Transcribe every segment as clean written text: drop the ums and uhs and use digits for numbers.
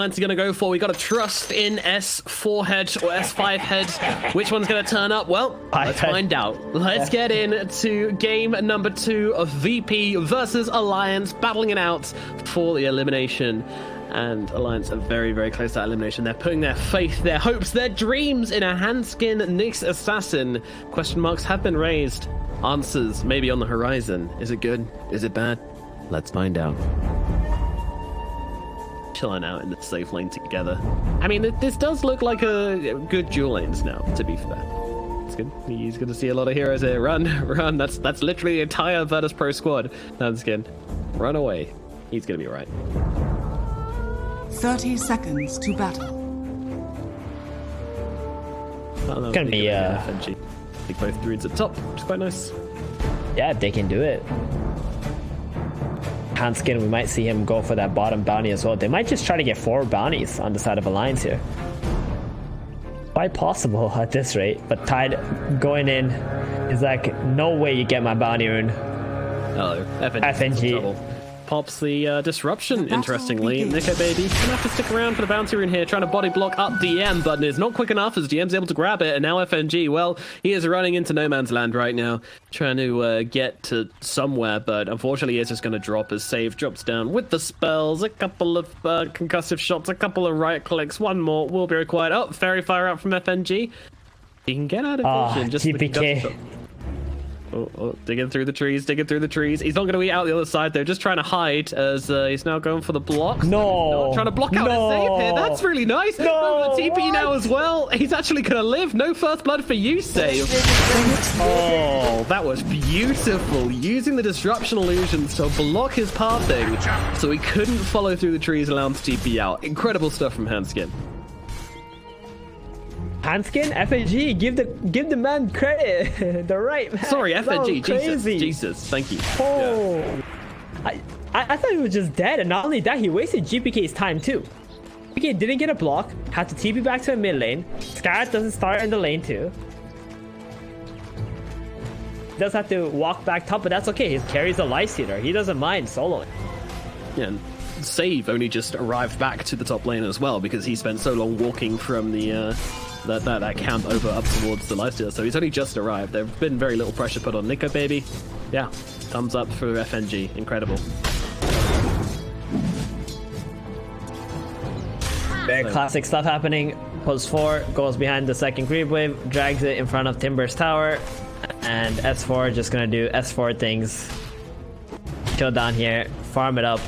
Alliance are going to go for? We got to trust in S4 head or S5 head. Which one's going to turn up? Well, let's find out. Let's get into game number 2 of VP versus Alliance, battling it out for the elimination. And Alliance are very, very close to that elimination. They're putting their faith, their hopes, their dreams in a Handsken Nyx Assassin. Question marks have been raised. Answers maybe on the horizon. Is it good? Is it bad? Let's find out. Chilling out in the safe lane together. I mean, this does look like a good dual lanes now, to be fair. It's good. He's going to see a lot of heroes here. Run, run. That's literally the entire Virtus Pro squad. Handsken, run away. He's going to be right. 30 seconds to battle. It's going to be FNG. I think both druids at top, which is quite nice. Yeah, they can do it. Handsken, we might see him go for that bottom bounty as well. They might just try to get 4 bounties on the side of Alliance here. Quite possible at this rate, but Tide going in is like, no way you get my bounty rune. Oh, FNG. Pops the disruption, interestingly. Nico Baby gonna have to stick around for the bounty rune here, trying to body block up DM, but it's not quick enough as DM's able to grab it, and now FNG, well, he is running into no man's land right now, trying to get to somewhere, but unfortunately he is just going to drop as Save drops down with the spells, a couple of concussive shots, a couple of right clicks, one more will be required. Oh, Fairy Fire out from FNG. He can get out of vision. Just TPK. Oh, digging through the trees, digging through the trees. He's not going to eat out the other side, though. Just trying to hide as he's now going for the blocks. No. Trying to block out a save here. That's really nice. No. The TP now as well. He's actually going to live. No first blood for you, Save. Oh, that was beautiful. Using the disruption illusions to block his pathing so he couldn't follow through the trees, allowing to TP out. Incredible stuff from Handsken. Handsken, FNG, give the man credit. The right man. Sorry, FNG, Jesus, thank you. Oh, yeah. I thought he was just dead, and not only that, he wasted GPK's time too. GPK didn't get a block, had to TP back to the mid lane. Scarlet doesn't start in the lane too. Does have to walk back top, but that's okay. He carries a life stealer. He doesn't mind soloing. Yeah, and Save only just arrived back to the top lane as well because he spent so long walking from the that camp over up towards the lifesteal, so he's only just arrived. There's been very little pressure put on Nico Baby. Yeah, thumbs up for FNG. Incredible. Very classic stuff happening. Post 4 goes behind the second creep wave, drags it in front of Timber's tower, and S4 just gonna do S4 things. Chill down here, farm it up.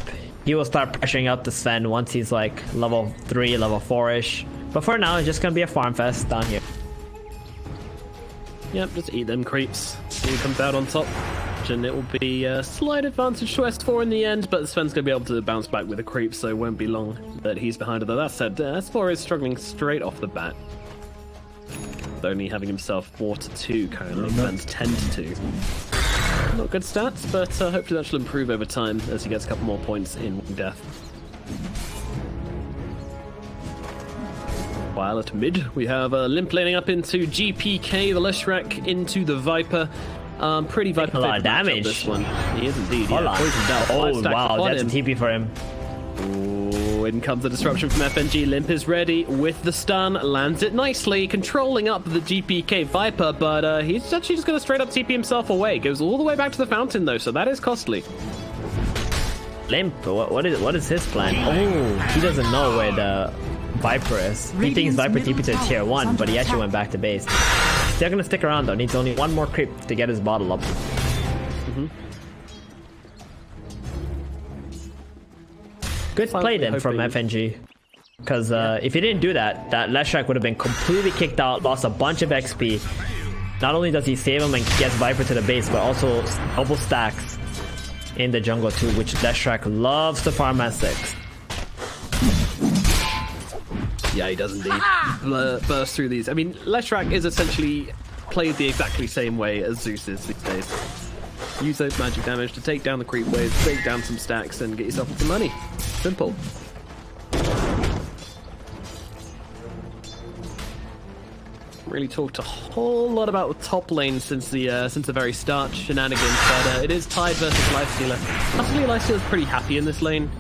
He will start pressuring up the Sven once he's like level 3, level 4-ish. But for now, it's just gonna be a farm fest down here. Yep, just eat them creeps. He comes out on top, and it will be a slight advantage to S4 in the end, but Sven's gonna be able to bounce back with the creeps, so it won't be long that he's behind it. That said, S4 is struggling straight off the bat. Only having himself 4-2 currently, Sven's 10-2. Not good stats, but hopefully that should improve over time as he gets a couple more points in death. While at mid, we have Limp laning up into GPK, the Leshrac into the Viper. Pretty Viper. A lot of damage. This one. He is indeed. Yeah, oh, wow, that's a TP for him. Oh, in comes the disruption from FNG. Limp is ready with the stun, lands it nicely, controlling up the GPK Viper, but he's actually just going to straight up TP himself away. Goes all the way back to the fountain, though, so that is costly. Limp, what is his plan? Oh, he doesn't know where the Viper is. He thinks Viper TP to tier 1, but he actually went back to base. They're gonna stick around though. Needs only one more creep to get his bottle up. Good play then from FNG. Because if he didn't do that, that Leshrac would have been completely kicked out, lost a bunch of XP. Not only does he save him and gets Viper to the base, but also double stacks in the jungle too, which Leshrac loves to farm at 6. Yeah, he does indeed burst through these. I mean, Leshrac is essentially played the exactly same way as Zeus is these days. Use those magic damage to take down the creep waves, take down some stacks, and get yourself some money. Simple. Really talked a whole lot about the top lane since the very start shenanigans, but it is Tide versus Lifestealer. Possibly Lifestealer's pretty happy in this lane.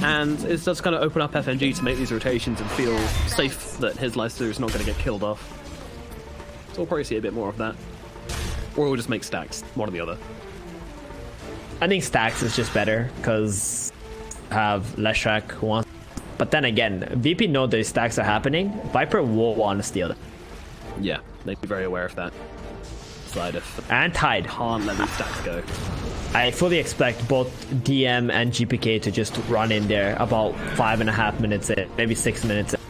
And it does kind of open up FNG to make these rotations and feel safe that his Leicester is not going to get killed off. So we'll probably see a bit more of that. Or we'll just make stacks, one or the other. I think stacks is just better because have Leshrac once. But then again, VP know these stacks are happening. Viper will want to steal them. Yeah, they'd be very aware of that. Side of and Tide. Can't let these stacks go. I fully expect both DM and GPK to just run in there about 5.5 minutes in, maybe 6 minutes in.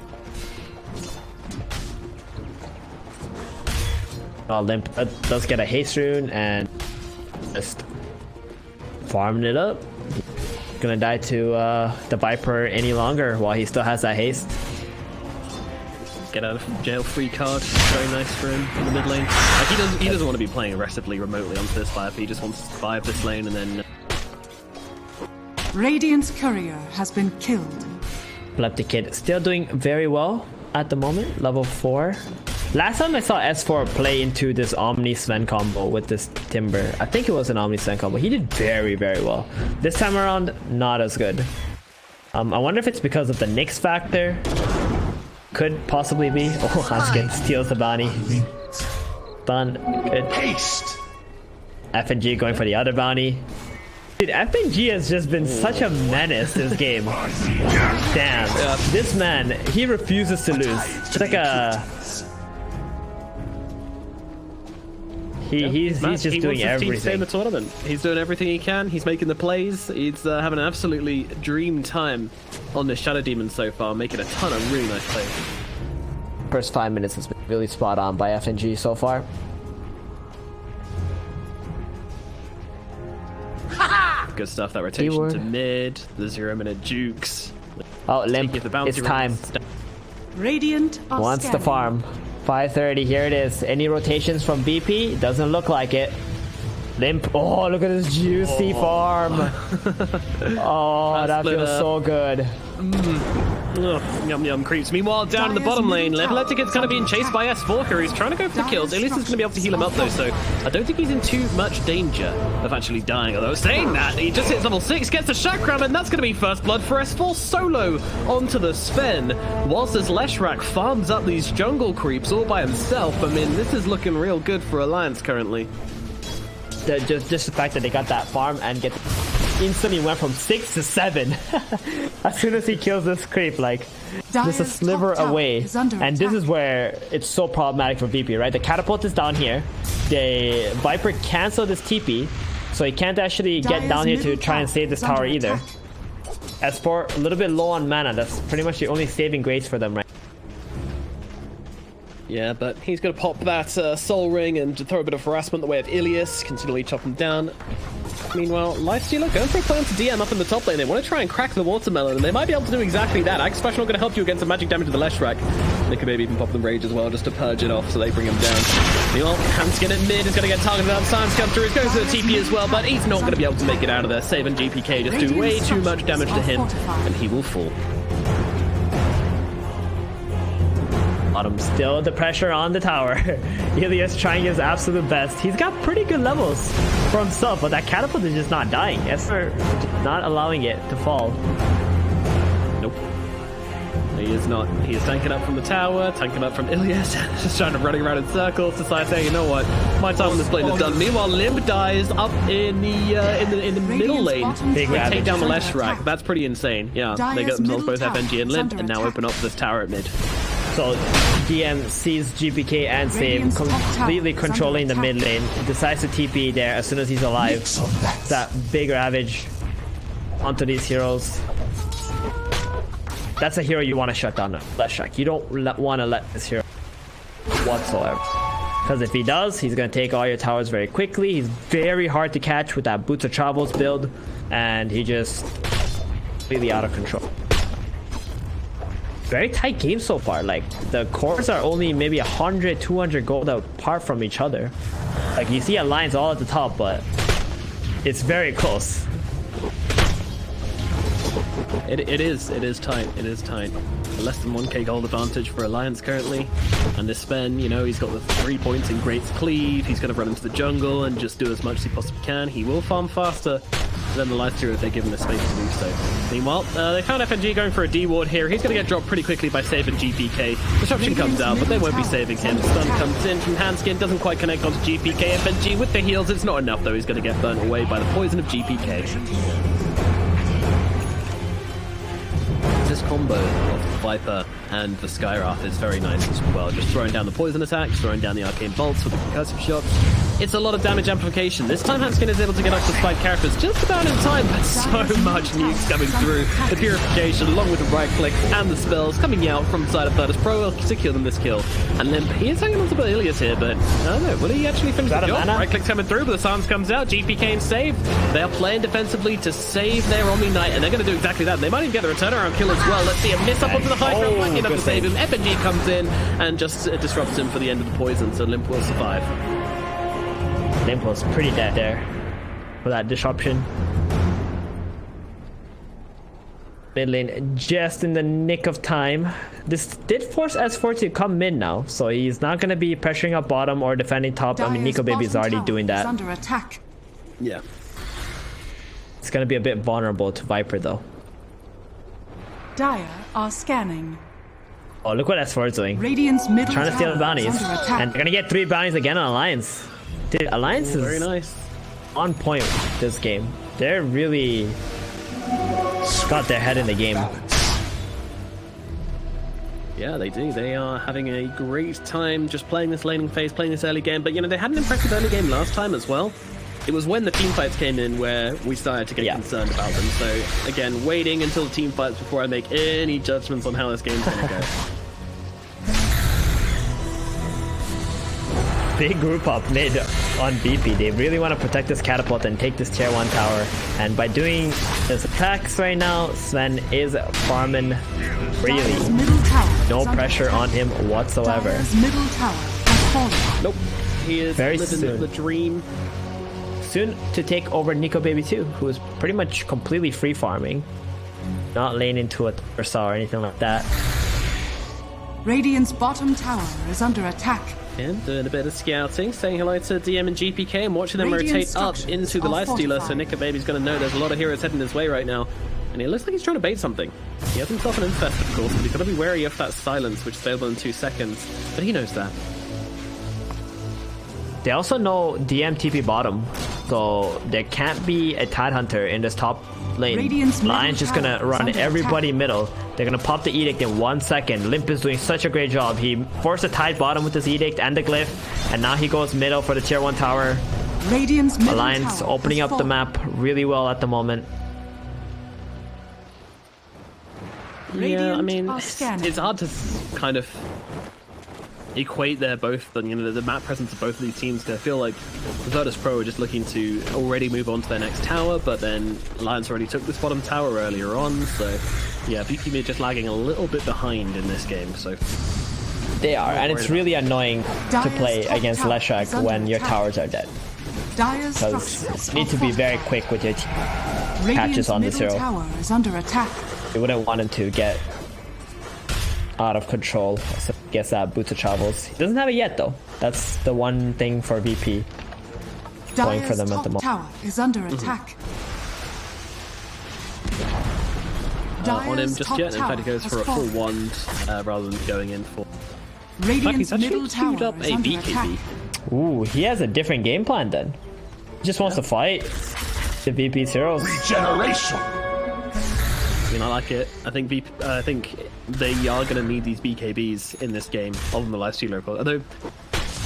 Limp does get a haste rune and just farming it up. Gonna die to the Viper any longer while he still has that haste. Get out of jail free card, very nice for him in the mid lane. Like he doesn't want to be playing aggressively remotely onto this Viper. He just wants to survive this lane and then. Radiant's courier has been killed. Epileptic Kid still doing very well at the moment, level 4. Last time I saw S4 play into this Omni Sven combo with this Timber, I think it was an Omni Sven combo. He did very, very well. This time around, not as good. I wonder if it's because of the Nyx factor. Could possibly be. Oh, Handsken steals the bounty. Done. Good. Haste. FNG going for the other bounty. Dude, FNG has just been such a menace this game. Damn. This man, he refuses to lose. It's like a... He's just doing everything. To stay in the tournament. He's doing everything he can. He's making the plays. He's having an absolutely dream time on this Shadow Demon so far, making a ton of really nice plays. First 5 minutes has been really spot on by FNG so far. Good stuff. That rotation to mid, the 0-minute jukes. Oh, Limp, it's time. Radiant wants the farm. 5:30, here it is. Any rotations from BP? Doesn't look like it. Limp. Oh, look at this juicy farm. Oh, that feels so good. Yum yum creeps. Meanwhile, down in the bottom lane, Epileptic is kind of being chased by S4 here. He's trying to go for the kills. Ilias is going to be able to heal him up though, so I don't think he's in too much danger of actually dying. Although saying that, he just hits level 6, gets the chakram, and that's going to be first blood for S4 solo onto the Sven. Whilst as Leshrac farms up these jungle creeps all by himself. I mean, this is looking real good for Alliance currently. Just the fact that they got that farm and instantly went from 6 to 7 as soon as he kills this creep, like just a sliver away. And this is where it's so problematic for VP, right? The catapult is down here. The Viper cancelled his TP, so he can't actually get down here to try and save this tower either. S4 a little bit low on mana. That's pretty much the only saving grace for them right. Yeah, but he's going to pop that soul ring and throw a bit of harassment the way of Ilias, continually chop him down. Meanwhile, Lifestealer going for a plan to DM up in the top lane. They want to try and crack the watermelon, and they might be able to do exactly that. Axe Special not going to help you against the magic damage of the Leshrac. They could maybe even pop the Rage as well, just to purge it off so they bring him down. Meanwhile, Handsken at mid is going to get targeted out. Silence comes through. He's going to the TP as well, but he's not going to be able to make it out of there. Save and GPK just do way too much damage to him, and he will fall. Bottom, still the pressure on the tower. Ilias trying his absolute best. He's got pretty good levels for himself, but that catapult is just not dying. Esper not allowing it to fall. Nope. He is not. He is tanking up from the tower, tanking up from Ilias, just trying to running around in circles to say, you know what, my time on this plane is done. Meanwhile, Limb dies up in the middle lane. They take down the Leshrac. That's pretty insane. Yeah, they get themselves both FNG and Limp, and now open up this tower at mid. So DM sees GPK and Save completely controlling the mid lane. Decides to TP there as soon as he's alive. That big ravage onto these heroes. That's a hero you want to shut down, Leshrac. You don't want to let this hero whatsoever. Because if he does, he's going to take all your towers very quickly. He's very hard to catch with that Boots of Travels build. And he just completely out of control. Very tight game so far. Like the cores are only maybe 100, 200 gold apart from each other. Like you see Alliance all at the top, but it's very close. It is tight. It is tight. less than 1k gold advantage for Alliance currently. And this Sven, you know, he's got the 3 points in Great Cleave. He's going to run into the jungle and just do as much as he possibly can. He will farm faster than the last tier if they give him the space to do so. Meanwhile, they found FNG going for a D ward here. He's going to get dropped pretty quickly by saving GPK. Disruption comes out, but they won't be saving him. Stun comes in from Handsken, doesn't quite connect onto GPK. FNG with the heals, it's not enough though. He's going to get burnt away by the poison of GPK. This combo of Viper and the Skywrath is very nice as well. Just throwing down the poison attacks, throwing down the arcane bolts with the concussive shots. It's a lot of damage amplification. This time Handsken is able to get up to spike characters just about in time, but so much nukes coming through. The purification along with the right click and the spells coming out from the side of Thirtus Pro will secure them this kill. And Limp, he is hanging on to Ilias here, but I don't know, will he actually finish the job? Right click's coming through, but the silence comes out. GPK saved. They are playing defensively to save their Omni Knight, and they're going to do exactly that. They might even get the return around kill as well. Let's see him miss up onto the high ground, lucky enough to save him. FNG comes in and just disrupts him for the end of the poison, so Limp will survive. Limp was pretty dead there for that disruption. Mid lane just in the nick of time. This did force S4 to come mid now, so he's not going to be pressuring up bottom or defending top. I mean, Nico Baby is already doing that. Under attack. Yeah. It's going to be a bit vulnerable to Viper though. Dire are scanning. Oh, look what S4 is doing. Radiant's middle Trying to steal the bounties. and And they're going to get 3 bounties again on Alliance. Dude, Alliance is very nice. On point this game. They're really got their head in the game. Yeah, they do. They are having a great time just playing this laning phase, playing this early game. But, you know, they had an impressive early game last time as well. It was when the team fights came in where we started to get concerned about them. So, again, waiting until the team fights before I make any judgments on how this game's going to go. Big group up mid on BP. They really want to protect this catapult and take this tier 1 tower. And by doing his attacks right now, Sven is farming freely. No pressure on him whatsoever. Middle tower has fallen. Nope. He is very living soon. the dream. Soon to take over Nico Baby 2, who is pretty much completely free farming. Not laying into a Ursa or anything like that. Radiant's bottom tower is under attack. And doing a bit of scouting, saying hello to DM and GPK and watching them rotate up into the lifestealer. So Nico Baby's going to know there's a lot of heroes heading his way right now. And it looks like he's trying to bait something. He has himself an infest, of course, but he's got to be wary of that silence, which is available in 2 seconds. But he knows that. They also know DM TP bottom, so there can't be a Tide Hunter in this top lane. Lion's just gonna run everybody middle. They're gonna pop the Edict in 1 second. Limp is doing such a great job. He forced a Tide bottom with his Edict and the Glyph, and now he goes middle for the tier 1 tower. Alliance opening up the map really well at the moment. Yeah, I mean, it's hard to kind of equate their both, you know, the map presence of both of these teams. I feel like Thirtus Pro are just looking to already move on to their next tower, but then Alliance already took this bottom tower earlier on, so yeah, VP are just lagging a little bit behind in this game. So they are, and it's really annoying to play against Leshrac when your towers are dead, because you need to be very quick with your patches on this hero. You wouldn't want him to get out of control. So I guess that Boots of Travels. He doesn't have it yet though. That's the one thing for VP going for them at the moment. Tower is under attack. On him just yet. In fact, he goes for a full wand rather than going in for. Radiant's middle tower queued up a BKB. Ooh, he has a different game plan then. He just wants to fight the VP's heroes. Regeneration. I mean, I like it. I think they are going to need these BKBs in this game, other than the lifestealer. Although,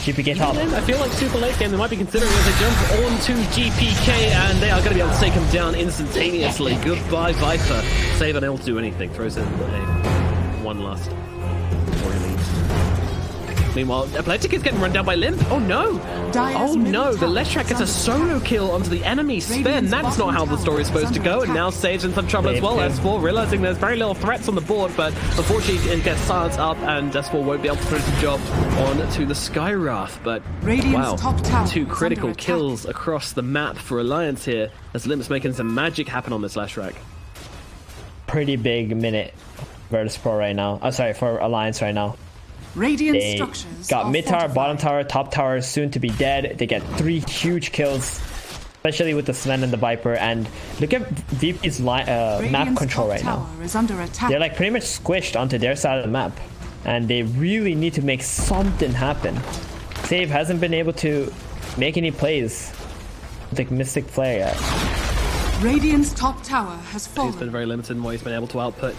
GPK top. I feel like super late game they might be considering as they jump onto GPK, and they are going to be able to take him down instantaneously. Goodbye, Viper. Save unable to do anything. Throws in a one last before he leaves. Meanwhile, Epileptic is getting run down by Limp. Oh no! Oh no! The Leshrac gets a solo kill onto the enemy Sven. That's not how the story is supposed to go. And now Sage's in some trouble as well. S4 realizing there's very little threats on the board, but unfortunately it gets silenced up, and S4 won't be able to finish the job on to the Skywrath. But wow, 2 critical kills across the map for Alliance here, as Limp's making some magic happen on this Leshrac. Pretty big minute Virtus Pro right now. Oh, sorry, for Alliance right now. Radiant They structures got are mid tower, fortified. bottom tower, top tower soon to be dead. They get 3 huge kills, especially with the Sven and the Viper. And look at VP's map Radiant's control top right now. tower is under attack. They're like pretty much squished onto their side of the map, and they really need to make something happen. Save hasn't been able to make any plays with the Mystic player yet. Radiant's top tower has fallen. He's been very limited in what he's been able to output.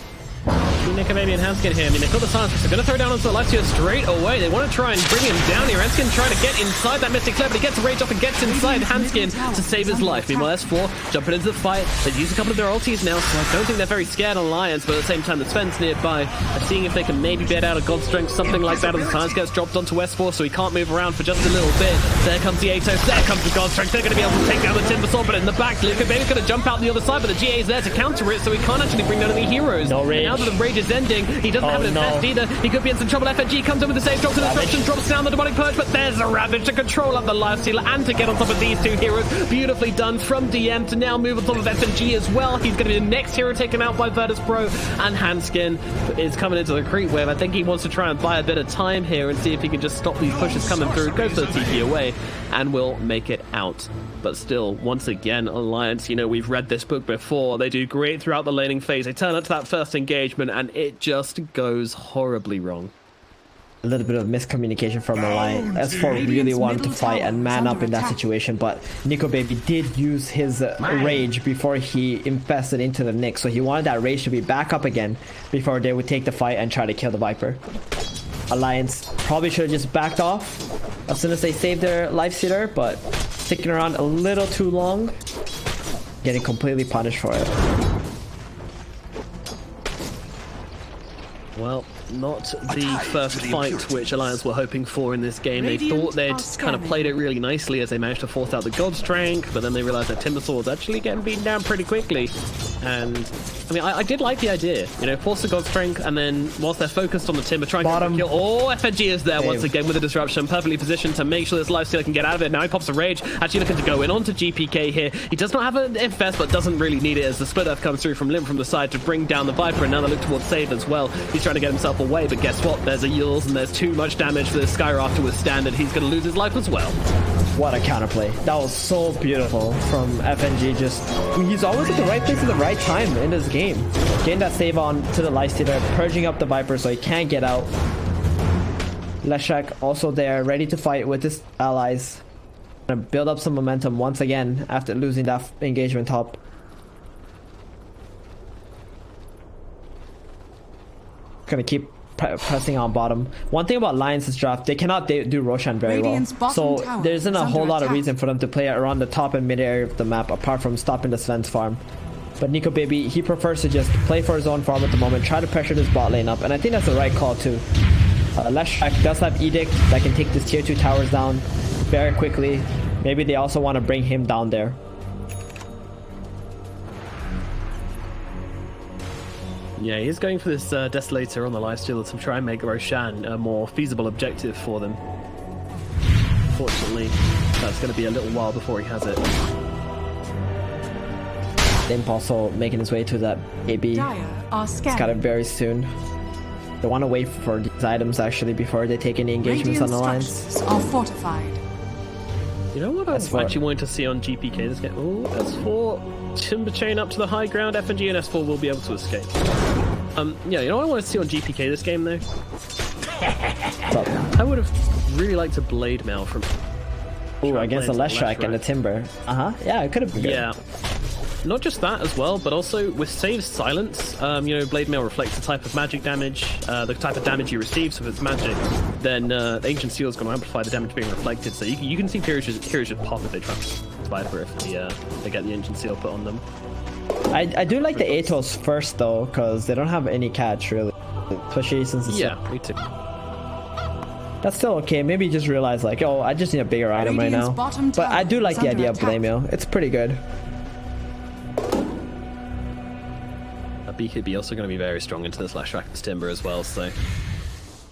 Nyx Assassin and Handsken here. I mean, they've got the silence, so they're going to throw down onto the Lifesteal straight away. They want to try and bring him down here. Handsken trying to get inside that Mystic Flare, but he gets rage off and gets inside Handsken to save his life. Meanwhile, S4 jumping into the fight. They've used a couple of their ultis now, so I don't think they're very scared on Alliance, but at the same time, the Sven's nearby. They're seeing if they can maybe bait out a God Strength, something like that, as the silence gets dropped onto S4, so he can't move around for just a little bit. There comes the Atos, there comes the God Strength. They're going to be able to take down the Timbersaw, but in the back, Nyx Baby's going to jump out the other side, but the GA's there to counter it, so he can't actually bring down any heroes. No rage. And now that the rage is ending, he doesn't have an invest either. He could be in some trouble. FNG comes in with the save, drops the disruption, drops down the demonic purge, but there's a Ravage to control up the lifesteal and to get on top of these 2 heroes. Beautifully done from DM to now move on top of FNG as well. He's going to be the next hero taken out by Virtus Pro, and Handsken is coming into the creep wave. I think he wants to try and buy a bit of time here and see if he can just stop these pushes coming through. Goes for the TP away and will make it out. But still, once again, Alliance, you know, we've read this book before. They do great throughout the laning phase. They turn up to that first engagement and it just goes horribly wrong. A little bit of miscommunication from Alliance. S4 really wanted to fight and man up in that situation, but Nyx Baby did use his rage before he infested into the Nyx, so he wanted that rage to be back up again before they would take the fight and try to kill the Viper. Alliance probably should have just backed off as soon as they saved their lifestealer, but sticking around a little too long, getting completely punished for it. Well, not the first fight which Alliance were hoping for in this game. They thought they'd kind of played it really nicely as they managed to force out the God Strength, but then they realized that Timbersaw was actually getting beaten down pretty quickly. And I mean, I did like the idea, you know, force the God Strength, and then whilst they're focused on the Timber, trying to kill. Oh, FNG is there once again with the disruption, perfectly positioned to make sure this lifestealer can get out of it. Now he pops a rage, actually looking to go in onto GPK here. He does not have an infest, but doesn't really need it as the split earth comes through from Limp from the side to bring down the Viper, and now they look towards save as well. He's trying to get himself away, but guess what? There's a Yules, and there's too much damage for this Skyraf to withstand, and he's going to lose his life as well. What a counterplay. That was so beautiful from FNG. I mean, he's always at the right place at the right time in this game. Getting that save on to the lifestealer, purging up the Viper so he can't get out. Leshak also there, ready to fight with his allies. Gonna build up some momentum once again after losing that engagement top. Gonna keep pressing on bottom. One thing about Alliance's draft, they cannot do Roshan very well. So there isn't a whole lot of reason for them to play around the top and mid area of the map apart from stopping the Sven's farm. But Nyx Baby, he prefers to just play for his own farm at the moment, try to pressure this bot lane up, and I think that's the right call too. Leshak does have Edict that can take this tier 2 towers down very quickly. Maybe they also want to bring him down there. Yeah, he's going for this Desolator on the lifestealer to try and make Roshan a more feasible objective for them. Fortunately, that's going to be a little while before he has it. Limp also making his way to that AB. He's got it very soon. They want to wait for these items actually before they take any engagements on the lines. Are fortified. You know what I'm actually wanting to see on GPK this game? Oh, S4 Timber Chain up to the high ground. FNG and S4 will be able to escape. Yeah, you know what I want to see on GPK this game though? I would have really liked a Blade Mail from. Ooh, against the Leshak and the Timber. Yeah, it could have been good. Yeah. Not just that as well, but also with Save Silence, you know, Blade Mail reflects the type of magic damage, the type of damage you receive, so if it's magic, then the Ancient Seal is going to amplify the damage being reflected, so you can see heroes just pop if they try to Viper if they get the Ancient Seal put on them. I do like the Atos first though, because they don't have any catch really, especially since it's... Yeah, me too. That's still okay, maybe you just realize like, oh, I just need a bigger item right now. But I do like the idea of Blade Mail, it's pretty good. BKB also going to be very strong into this Leshak's Timber as well, so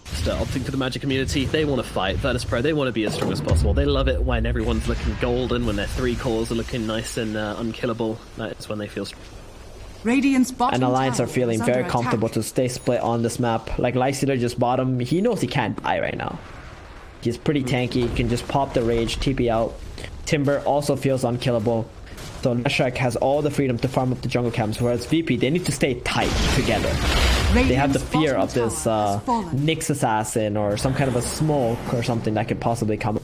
just opting for the Magic community. They want to fight. Virtus Pro, they want to be as strong as possible. They love it when everyone's looking golden, when their 3 cores are looking nice and unkillable. That is when they feel strong. Radiant's bottom And Alliance tower are feeling is very under comfortable attack. to stay split on this map. Like Lycider just bottom, he knows he can't die right now. He's pretty tanky, he can just pop the rage, TP out. Timber also feels unkillable. So Leshrac has all the freedom to farm up the jungle camps, whereas VP, they need to stay tight together. They have the fear of this Nyx Assassin or some kind of a smoke or something that could possibly come.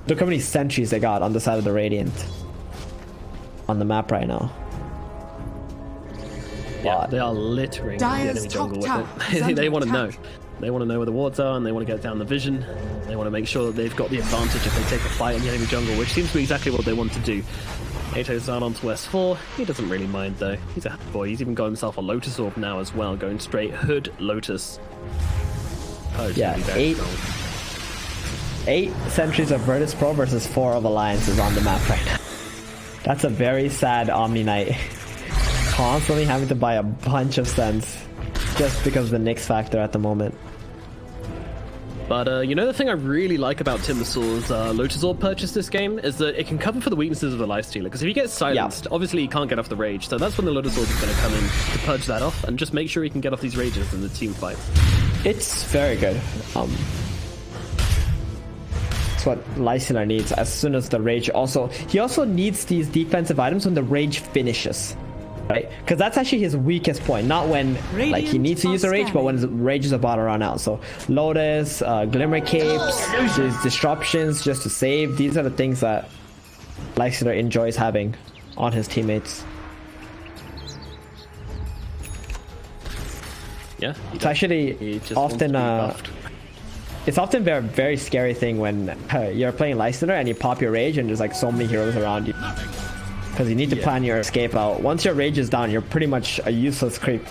Look how many sentries they got on the side of the Radiant on the map right now. Yeah, they are littering the enemy jungle with it. They want to know. They want to know where the wards are, and they want to get down the vision. They want to make sure that they've got the advantage if they take a fight in the enemy jungle, which seems to be exactly what they want to do. Ato's out onto S4. He doesn't really mind, though. He's a happy boy. He's even got himself a Lotus Orb now as well, going straight Hood Lotus. Oh, yeah, eight sentries of Virtus Pro versus 4 of Alliances on the map right now. That's a very sad Omni Knight. Constantly having to buy a bunch of cents just because of the Nyx factor at the moment. But you know the thing I really like about Timbersaur's Lotus Orb purchase this game is that it can cover for the weaknesses of the Lifestealer. Because if he gets silenced, obviously he can't get off the rage. So that's when the Lotus Orb is going to come in to purge that off and just make sure he can get off these rages in the team fight. It's very good. It's what Lycider needs as soon as the rage. He also needs these defensive items when the rage finishes. Right, because that's actually his weakest point. Not when like he needs to use the rage, but when his rage is about to run out. So Lotus, Glimmer Capes, these disruptions just to save. These are the things that Lycider enjoys having on his teammates. Yeah, it's actually often it's often a very scary thing when you're playing Lycider and you pop your rage and there's like so many heroes around you. Because you need to plan your escape out. Once your rage is down, you're pretty much a useless creep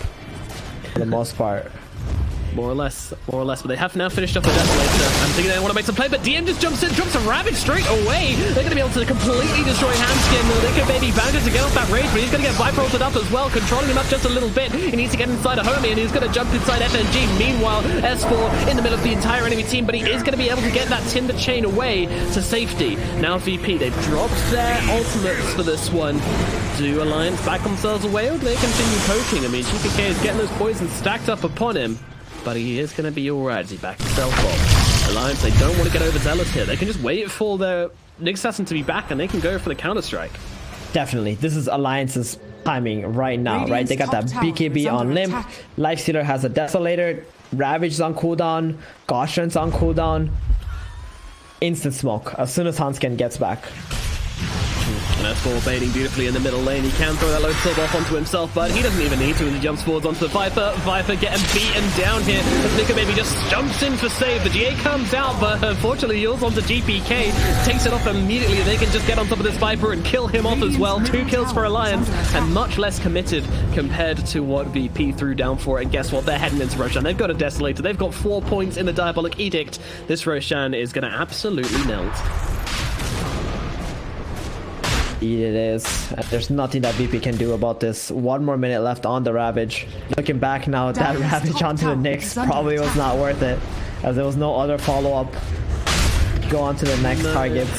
for the most part. More or less, but they have now finished off the Desolator. I'm thinking they want to make some play, but DM just jumps in, drops a Ravage straight away. They're going to be able to completely destroy Handsken. Nyx Baby bounded to get off that rage, but he's going to get Viper ulted up as well, controlling him up just a little bit. He needs to get inside a homie, and he's going to jump inside FNG. Meanwhile, S4 in the middle of the entire enemy team, but he is going to be able to get that Timber chain away to safety. Now VP, they've dropped their ultimates for this one. Do Alliance back themselves away, or do they continue poking? I mean, GPK is getting those poisons stacked up upon him. But he is going to be alright as he backs himself up. Alliance, they don't want to get overzealous here. They can just wait for their Nyx Assassin to be back and they can go for the counter-strike. Definitely. This is Alliance's timing right now, right? They got that BKB on Limp. Lifestealer has a Desolator. Ravage is on cooldown. Gaussian's on cooldown. Instant smoke as soon as Handsken gets back. And S4 baiting beautifully in the middle lane. He can throw that Lotus Orb off onto himself, but he doesn't even need to as he jumps forwards onto the Viper. Viper getting beaten down here as Nyx Baby just jumps in for save. The GA comes out, but unfortunately heals onto GPK. Takes it off immediately. They can just get on top of this Viper and kill him off as well. 2 kills for Alliance and much less committed compared to what VP threw down for. And guess what? They're heading into Roshan. They've got a Desolator. They've got 4 points in the Diabolic Edict. This Roshan is going to absolutely melt. It is. There's nothing that VP can do about this. 1 more minute left on the Ravage. Looking back now, that Ravage onto the Nyx probably was not worth it, as there was no other follow-up. Go on to the next targets.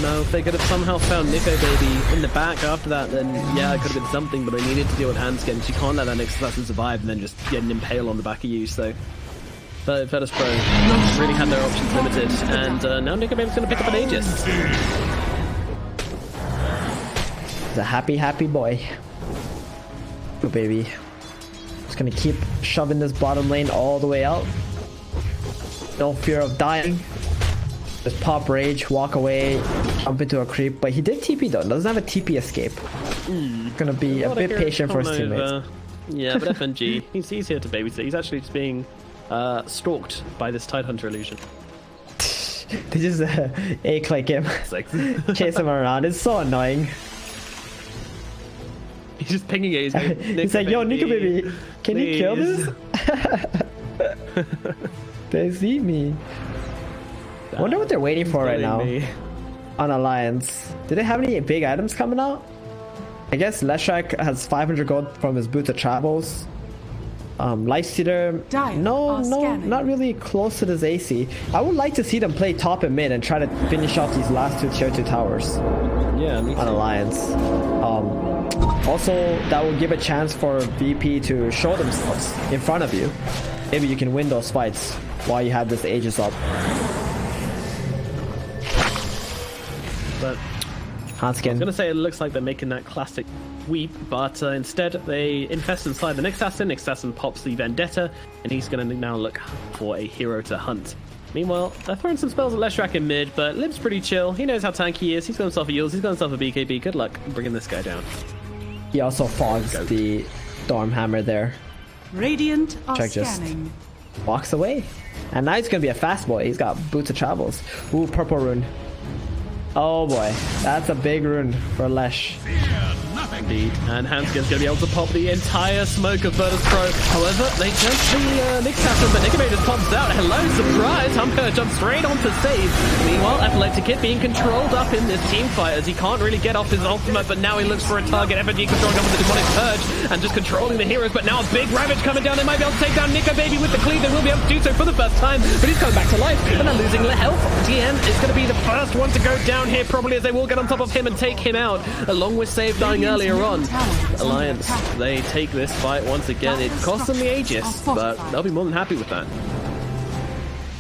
No, if they could have somehow found Nyx Baby in the back after that, then yeah, it could have been something, but they needed to deal with Handsken. You can't let that Nyx Assassin survive and then just get an impale on the back of you, so... But Virtus Pro really had their options limited, and now Nyx Baby's going to pick up an Aegis. He's a happy boy. Oh baby. Just gonna keep shoving this bottom lane all the way out. No fear of dying. Just pop rage, walk away, jump into a creep. But he did TP though, doesn't have a TP escape. Gonna be a bit patient for his teammates. Yeah, but FNG, he's here to babysit. He's actually just being stalked by this Tidehunter illusion. They just A-click him, chase him around. It's so annoying. He's just pinging it. He's like, yo, Nyx Baby, can you kill this? They see me. I wonder what they're waiting for right now on Alliance. Do they have any big items coming out? I guess Leshrac has 500 gold from his Boot of Travels. Lifestealer, no, not really close to this AC. I would like to see them play top and mid and try to finish off these last 2 tier 2 towers. Yeah, me too. On Alliance. Also, that will give a chance for VP to show themselves in front of you. Maybe you can win those fights while you have this Aegis up. But Handsken. I was gonna say it looks like they're making that classic sweep, but instead they infest inside the Nyx Assassin. Nyx Assassin pops the Vendetta, and he's gonna now look for a hero to hunt. Meanwhile, they're throwing some spells at Leshrac in mid, but Lib's pretty chill. He knows how tanky he is. He's got himself a Yules, he's got himself a BKB. Good luck bringing this guy down. He also fogs the Stormhammer there. Radiant are Check scanning. just walks away. And now he's gonna be a fast boy. He's got Boots of Travels. Ooh, purple rune. Oh boy, that's a big rune for Lesh. Indeed, and Handsken's going to be able to pop the entire smoke of Virtus Pro. However, they jump the Nyx Assassin, but Nicobe just pops out. Hello, surprise! Humper jumps straight on to save. Meanwhile, Athletic Kid being controlled up in this team fight as he can't really get off his ultimate, but now he looks for a target. FNG controlling up with the Demonic Purge and just controlling the heroes, but now a big Ravage coming down. They might be able to take down Nicobe with the cleave. They will be able to do so for the first time, but he's coming back to life, and they're losing health. DM is going to be the first one to go down here, probably, as they will get on top of him and take him out, along with Save dying earlier on. Alliance, they take this fight once again. It costs them the Aegis, but they'll be more than happy with that.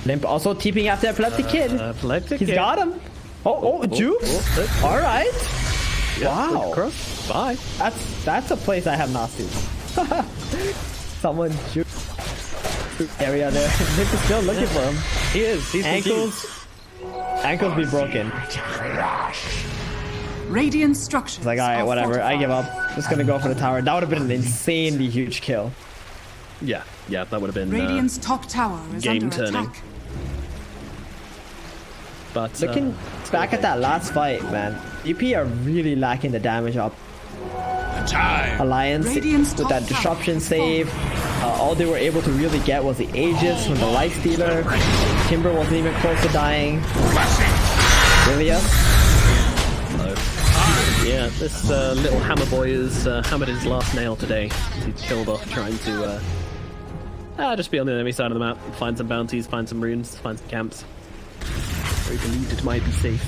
Limp also TPing after Epileptic Kid. He's got him. Juke. Alright. Yeah, wow. Cross. Bye. That's a place I have not seen. Someone juke area there. Limp is still looking for him. He is. He's Ankles be broken. Radiant structures. It's like, alright, whatever. I give up. Just gonna go for the tower. That would have been an insanely huge kill. Yeah, that would have been Radiant's top tower is game under turning. attack. But looking back at that last fight, man, EP are really lacking the damage up. Alliance Radiant's with that disruption save. All they were able to really get was the Aegis from the Lifestealer. Timber wasn't even close to dying. Lilia. Yeah, this little hammer boy has hammered his last nail today. He's killed off trying to just be on the enemy side of the map, find some bounties, find some runes, find some camps. Where he believed it might be safe.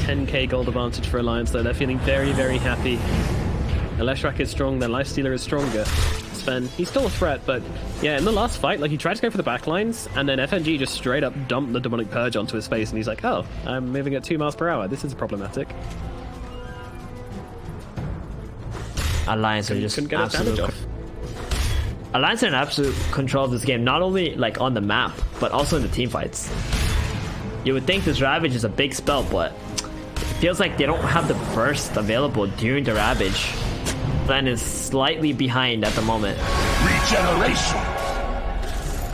10k gold advantage for Alliance though. They're feeling very, very happy. Leshrac is strong, their Lifestealer is stronger. Sven, he's still a threat, but yeah, in the last fight, like, he tried to go for the backlines, and then FNG just straight up dumped the Demonic Purge onto his face, and he's like, oh, I'm moving at 2 miles per hour. This is problematic. Alliance are just couldn't get advantage off. Alliance are in absolute control of this game, not only like on the map, but also in the team fights. You would think this Ravage is a big spell, but it feels like they don't have the burst available during the Ravage. Plan is slightly behind at the moment. Regeneration.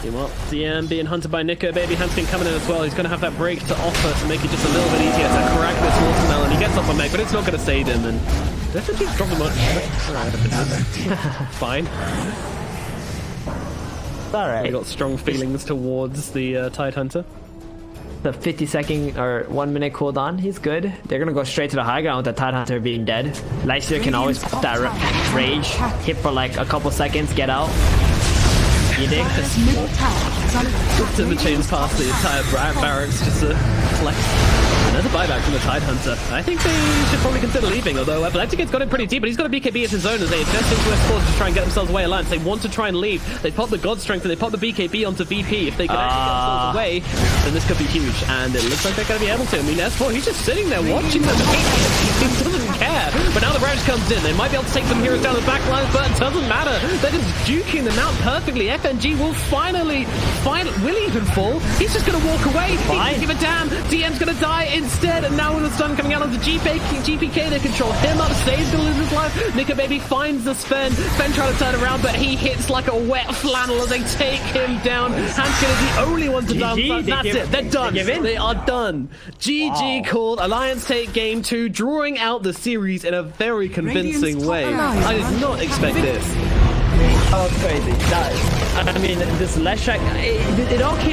Meanwhile, DM being hunted by Nico, baby Handsken coming in as well. He's going to have that break to offer to make it just a little bit easier to crack this watermelon. He gets off a meg, but it's not going to save him, and definitely drop him much. Fine. Alright. He got strong feelings towards the Tide Hunter. The 50-second or 1 minute cooldown, he's good. They're gonna go straight to the high ground with the Tide Hunter being dead. Lifestealer can always pop that rage, hit for like a couple seconds, get out. You dig? Just to the chains past the entire barracks just to flex. Another buyback from the Tide Hunter. I think they should probably consider leaving, although Athletic has got it pretty deep, but he's got a BKB as his own as they invest into S4 to try and get themselves away Alliance. They want to try and leave. They pop the God Strength and they pop the BKB onto VP. If they can actually get themselves away, then this could be huge, and it looks like they're going to be able to. I mean, S4, he's just sitting there watching them. He doesn't care. But now the Ravage comes in. They might be able to take some heroes down the back lines, but it doesn't matter. They're just duking them out perfectly. FNG will finally will even fall. He's just going to walk away. He doesn't give a damn. DM's going to die instead, and now with the stun coming out of the GPK, they control him up, saves to lose his life. Nico Baby finds the Sven. Sven trying to turn around, but he hits like a wet flannel as they take him down. Handsken is the only one to dance. That's it. They're done. They are done. GG called. Alliance take game 2, drawing out the series in a very convincing way. I did not expect this. That was crazy. I mean, this Leshrac, it all came